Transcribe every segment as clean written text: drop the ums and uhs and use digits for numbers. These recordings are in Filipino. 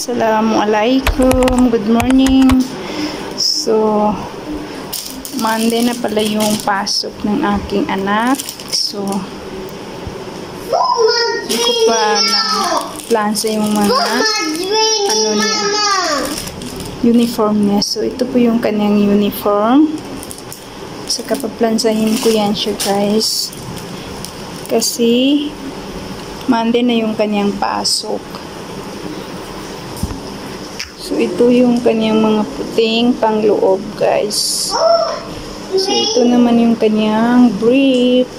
Assalamualaikum, good morning. So, Monday na pala yung pasok ng aking anak. So, hindi ko pa na plansa yung mga uniform niya. So, ito po yung kanyang uniform. Saka paplansahin ko yan siya, guys. Kasi Monday na yung kanyang pasok. So, ito yung kanyang mga puting pangloob, guys. So, ito naman yung kanyang brief.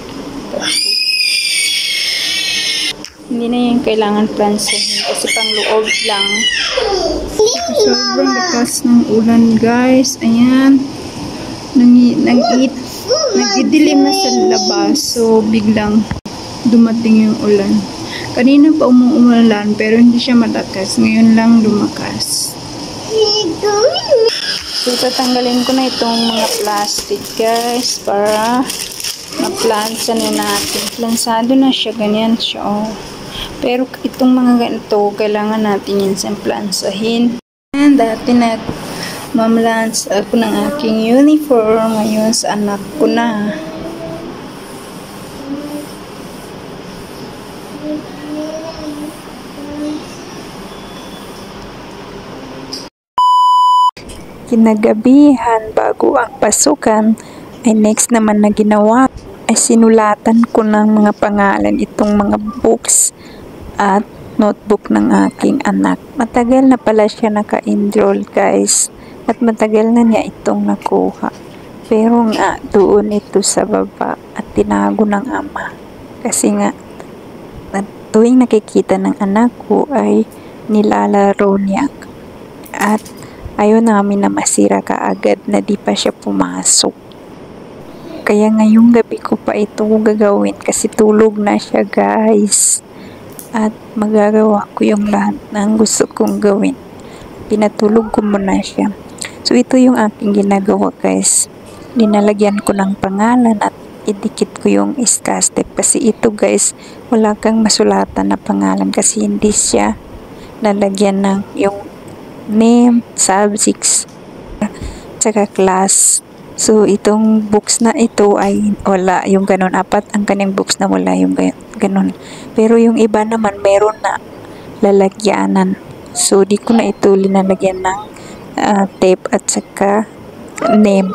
Hindi na yung kailangan plansahin kasi pangloob lang. Sobrang lakas ng ulan, guys. Ayan. Nagdidilim na sa labas. So, biglang dumating yung ulan. Kanina pa umuulan pero hindi siya malakas. Ngayon lang lumakas. So, tatanggalin ko na itong mga plastic, guys, para ma-plansa na natin. Plansado na siya, ganyan siya, oh. Pero itong mga ganito, kailangan natin yan sa plansahin. And dati na mamlans ako ng aking uniform. Ngayon sa anak ko na. Kinagabihan bago ang pasukan ay next naman na ginawa ay sinulatan ko ng mga pangalan itong mga books at notebook ng aking anak. Matagal na pala siya naka-enroll, guys, at matagal na niya itong nakuha. Pero nga doon ito sa baba at tinago ng ama kasi nga tuwing nakikita ng anak ko ay nilalaro niya at ayaw namin na masira kaagad na di pa siya pumasok. Kaya ngayong gabi ko pa ito gagawin kasi tulog na siya, guys. At magagawa ko yung lahat ng gusto kong gawin. Pinatulog ko muna siya. So ito yung aking ginagawa, guys. Linalagyan ko ng pangalan at idikit ko yung iskastep. Kasi ito, guys, wala kang masulatan na pangalan kasi hindi siya lalagyan ng yung name, subjects, tsaka class. So, itong books na ito ay wala yung ganun. Apat ang kanyang books na wala yung ganun. Pero yung iba naman meron na lalagyanan. So, di ko na ito linalagyan ng tape at saka name.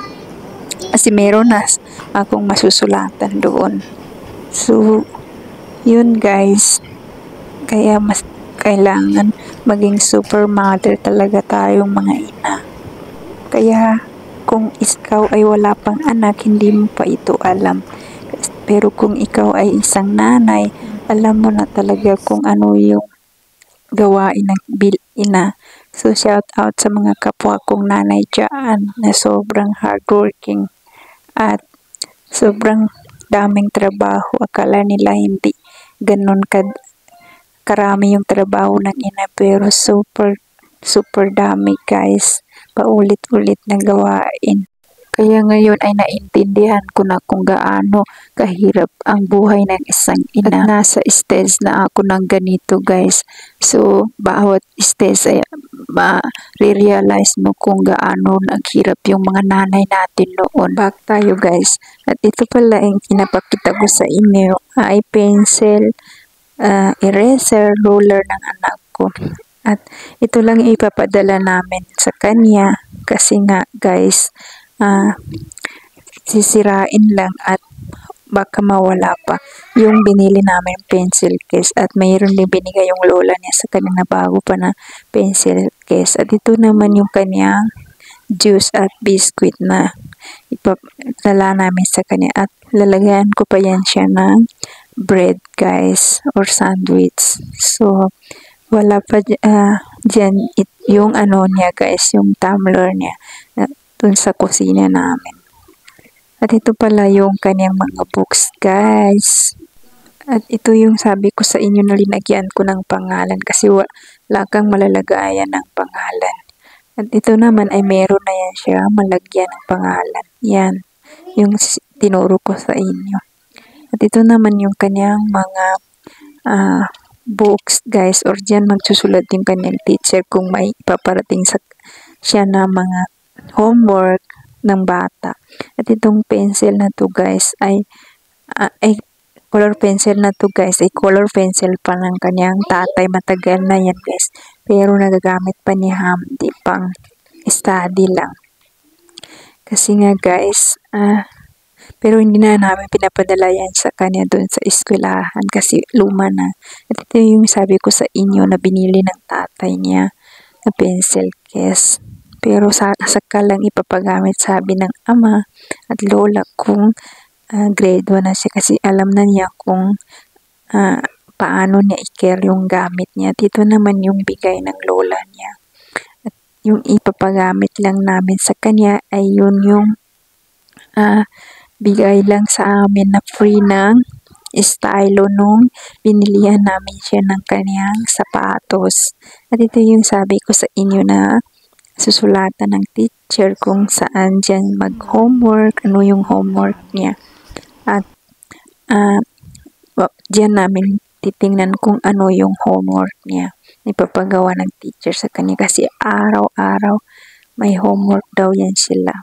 Kasi meron na akong masusulatan doon. So, yun, guys. Kaya mas kailangan maging super mother talaga tayong mga ina. Kaya kung ikaw ay wala pang anak, hindi mo pa ito alam. Pero kung ikaw ay isang nanay, alam mo na talaga kung ano yung gawain ng ina. So, shout out sa mga kapwa kong nanay dyan na sobrang hardworking at sobrang daming trabaho. Akala nila hindi ganun karami yung trabaho ng ina pero super dami, guys. Paulit-ulit na gawain. Kaya ngayon ay naintindihan ko na kung gaano kahirap ang buhay ng isang ina. At nasa stage na ako ng ganito, guys. So, bawat stage ay ma-realize mo kung gaano naghirap yung mga nanay natin noon. Back tayo, guys. At ito pala yung kinapakita ko sa inyo ay pencil, eraser, ruler ng anak ko. At ito lang ipapadala namin sa kanya kasi nga, guys, sisirain lang at baka mawala pa yung binili namin pencil case at mayroon din binigay yung lola niya sa kanya na bago pa na pencil case. At ito naman yung kanyang juice at biscuit na ipapadala namin sa kanya at lalagyan ko pa yan siya ng bread, guys, or sandwich. So, wala pa dyan yung ano niya, guys, yung tumbler niya dun sa kusina namin. At ito pala yung kanyang mga books, guys. At ito yung sabi ko sa inyo na linagyan ko ng pangalan kasi wala kang malalagayan ng pangalan. At ito naman ay meron na yan siya malagyan ng pangalan. Yan, yung tinuro ko sa inyo. At ito naman yung kanyang mga books guys, or dyan magsusulat yung kanyang teacher kung may paparating sa siya na mga homework ng bata. At itong pencil na to guys ay color pencil na to guys ay color pencil pa ng kanyang tatay. Matagal na yan guys, pero nagagamit pa ni Hamdi pang study lang. Kasi nga guys, pero hindi na namin pinapadala yan sa kanya doon sa eskwelahan kasi luma na. At ito yung sabi ko sa inyo na binili ng tatay niya na pencil case. Pero saka lang ipapagamit sabi ng ama at lola kung grade 1 na siya kasi alam na niya kung paano niya i-care yung gamit niya. Dito naman yung bigay ng lola niya. At yung ipapagamit lang namin sa kanya ay yun yung bigay lang sa amin na free ng stylo nung binilihan namin siya ng kanyang sapatos. At ito yung sabi ko sa inyo na susulatan ng teacher kung saan dyan mag-homework, ano yung homework niya. At dyan namin titingnan kung ano yung homework niya. Ipapagawa ng teacher sa kanya kasi araw-araw may homework daw yan sila.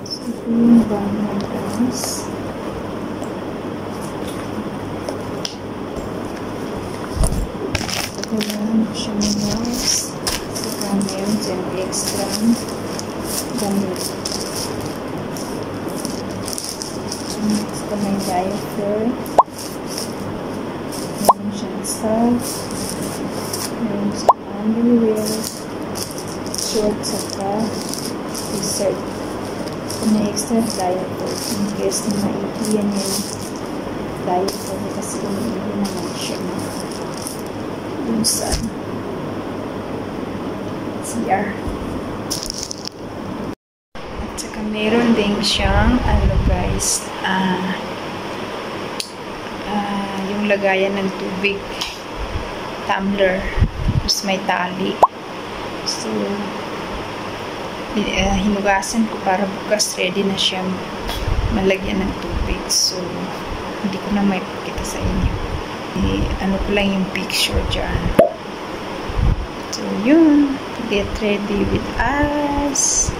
So, yung banner guys. Ito lang siya ng mouse. Saka meron dyan extra damit. Saka may diaper. Meron siyang socks. Meron siyang underwear. Short saka t-shirt. May extra diaper. In case na maiiyan yung diaper kasi umiiyan naman siya na dun sa CR. At saka meron din siyang ano guys, yung lagayan ng tubig, tumbler, tapos may tali. So hinugasan ko para bukas ready na siya malagyan ng tubig. So hindi ko na may pakita sa inyo. Ano ko lang yung picture dyan. So yun, get ready with us.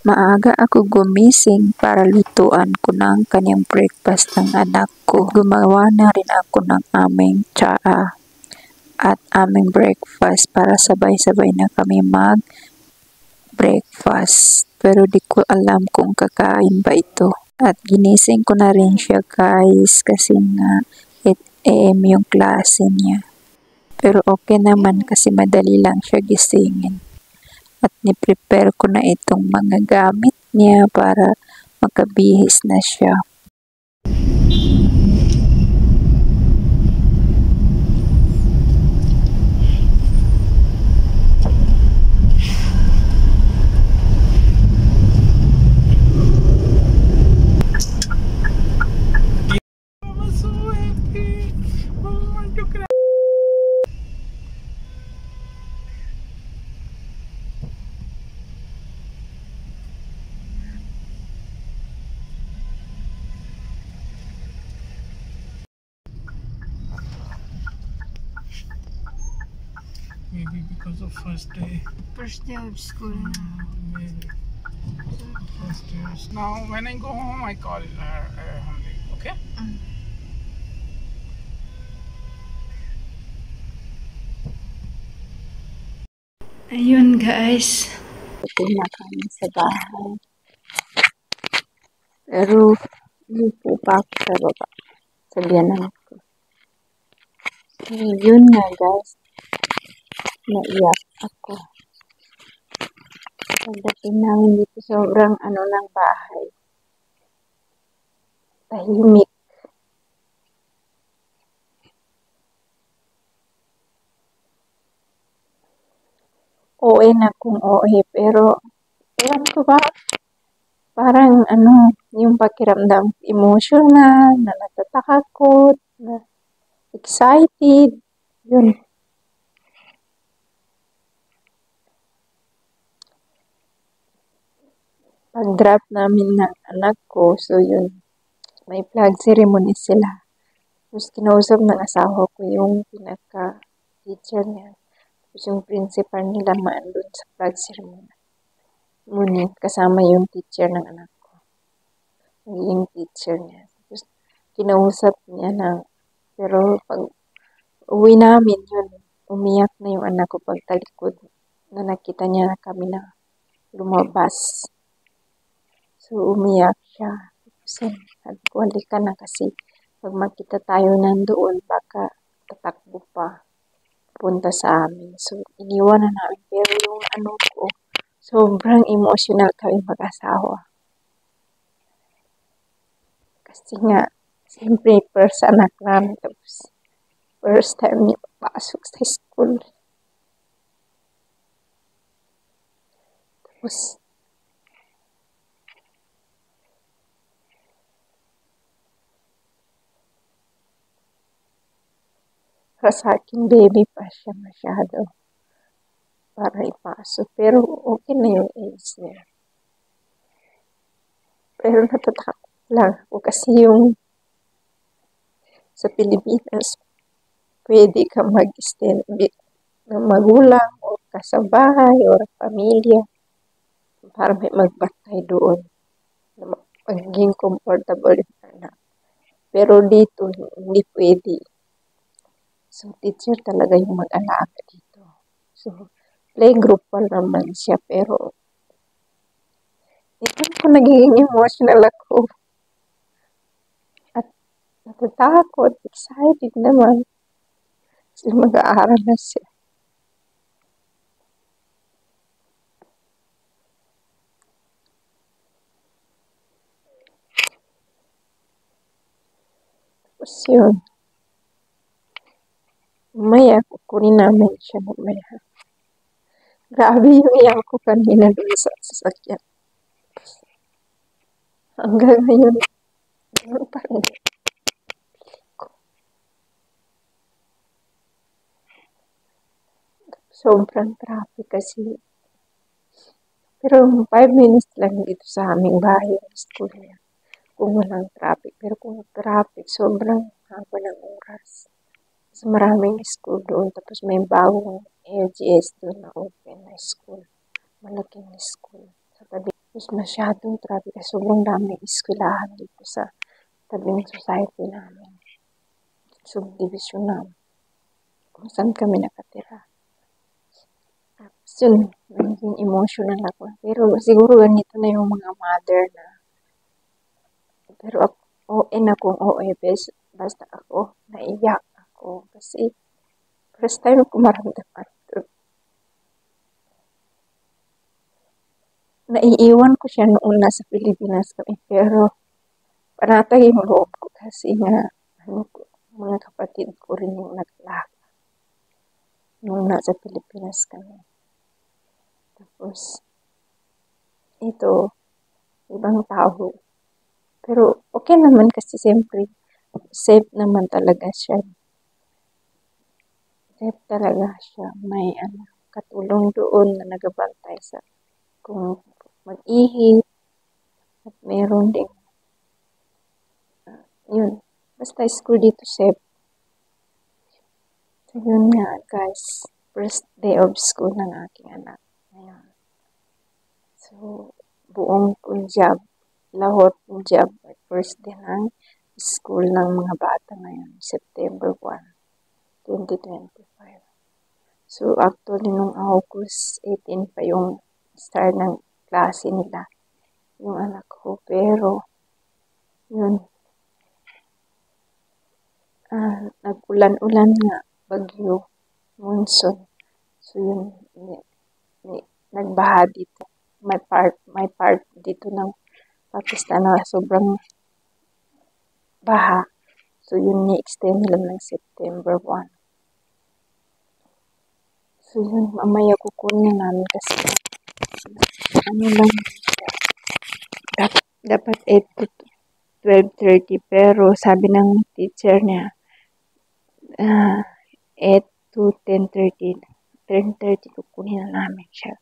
Maaga ako gumising para lutuan ko ng kanyang breakfast ng anak ko. Gumawa na rin ako ng aming tsaa at aming breakfast para sabay-sabay na kami mag-breakfast. Pero di ko alam kung kakain ba ito. At ginising ko na rin siya guys kasi nga 8 AM yung klase niya. Pero okay naman kasi madali lang siya gisingin. At ni-prepare ko na itong mga gamit niya para makabihis na siya. Maybe because of first day. First day of school. Maybe. First day. Now, when I go home, I call Hamdi. Okay? Ayun guys. Ito na kami sa bahay. Pero po pa ako sa baba. Sabihan na ako. So, yun nga guys. Naiyak ako. Pagdating namin dito sobrang ano ng bahay. Tahimik. OA na kung OA pero ewan ko ba parang ano yung pakiramdam emotional na natatakot na excited yun. Pag-drop namin ng anak ko, so yun, may flag ceremony sila. Tapos kinausap ng asawa ko yung pinaka-teacher niya. Tapos yung principal nila maandun sa flag ceremony. Ngunit kasama yung teacher ng anak ko. Yung teacher niya. Tapos kinausap niya pero pag uwi namin yun, umiyak na yung anak ko pagtalikod na nakita niya na kami na lumabas. So umiyak siya. Tapos sabi ko, halika na kasi pag makita tayo nandoon, baka tatakbo pa punta sa amin. So iniwan na namin. Pero yung ano ko, sobrang emotional kami mag-asawa. Kasi nga, siyempre first anak namin. Tapos first time niya papasok sa school. Tapos para sa akin, baby pa siya masyado para ipasok. Pero okay na yung age niya. Pero natatakot lang ako kasi yung sa Pilipinas, pwede ka mag-extend ng magulang o kasabahay o pamilya para may magbantay doon na maging comfortable yung anak. Pero dito, hindi pwede. So, teacher talaga yung mag-alaga dito. So, playgroup pa naman siya, pero ito ko nagiging emotional ako. At natatakot, excited naman. Kasi mag-aaral na siya. Tapos yun. Mamaya, kukunin namin siya mamaya. Grabe yung iyak ko kanina doon sa sasakyan. Hanggang ngayon, ganun pa rin. Sobrang traffic kasi. Pero 5 minutes lang dito sa aming bahay ang school niya. Kung walang traffic. Pero kung traffic, sobrang haba ng oras. Kasi maraming school doon. Tapos may bagong LGS doon na open na school. Malaking school. Sa tabi. Tapos masyadong traffic. Kasi sobrang daming eskwelahan dito sa tabing society namin. Subdivision namin. Kung saan kami nakatira. Tapos yun, naging emotional ako. Pero siguro ganito na yung mga mother na. Pero ako, OA na kung OA, basta ako, naiyak ako. Kasi first time ko maramdaman ito. Naiiwan ko siya noon nasa Pilipinas kami. Pero panatay yung loob ko kasi nga, mga kapatid ko rin yung naglaka. Nung nasa Pilipinas kami. Tapos, ito, ibang tao. Pero okay naman kasi siyempre, safe naman talaga siya. Safe talaga siya. May katulong doon na nagabantay sa kung mag-ihi. At meron din, yun. Basta school dito safe. So yun nga guys, first day of school ng aking anak. Ngayon. So, buong Punjab, Lahore, Punjab, first day ng school ng mga bata ngayon, September 1, 2025. So, actually, nung August 18 pa yung start ng klase nila, yung anak ko. Pero, yun, nag-ulan-ulan nga, bagyo, monsoon. So, yun, nagbaha dito. May part dito ng Pakistan na sobrang baha. So, yun ni-extend nila ng September 1. So, yun, mamaya kukunin namin kasi ano lang siya. Dapat 8 to 12:30 pero sabi ng teacher niya 8 to 10:30. 10:30 kukunin na namin siya.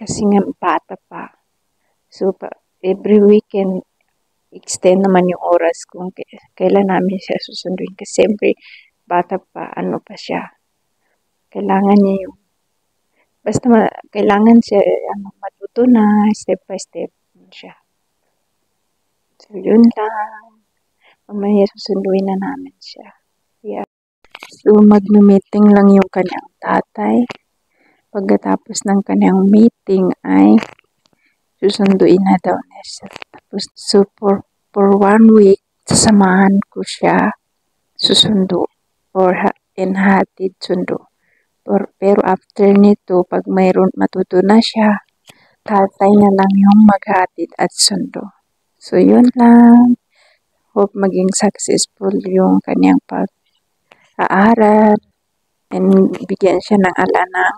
Kasi nga bata pa. So, every weekend extend naman yung oras kung kailan namin siya susunduin. Kasi siyempre, bata pa, ano pa siya. Kailangan niya yung, basta kailangan siya matuto na step by step siya. So, yun lang. Mamaya susunduin na namin siya. Yeah. So, mag-meeting lang yung kanyang tatay. Pagkatapos ng kanyang meeting ay susunduin na daw niya siya. Tapos, so for 1 week, sasamahan ko siya susundo or hatid sundo. Pero after nito, pag mayroon matuto na siya, tatay na lang yung maghatid at sundo. So, yun lang. Hope maging successful yung kanyang pag-aaral and bigyan siya ng ala ng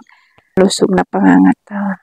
lusog na pangangatawan.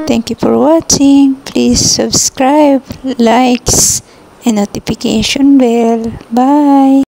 Thank you for watching. Please subscribe, likes, and notification bell. Bye!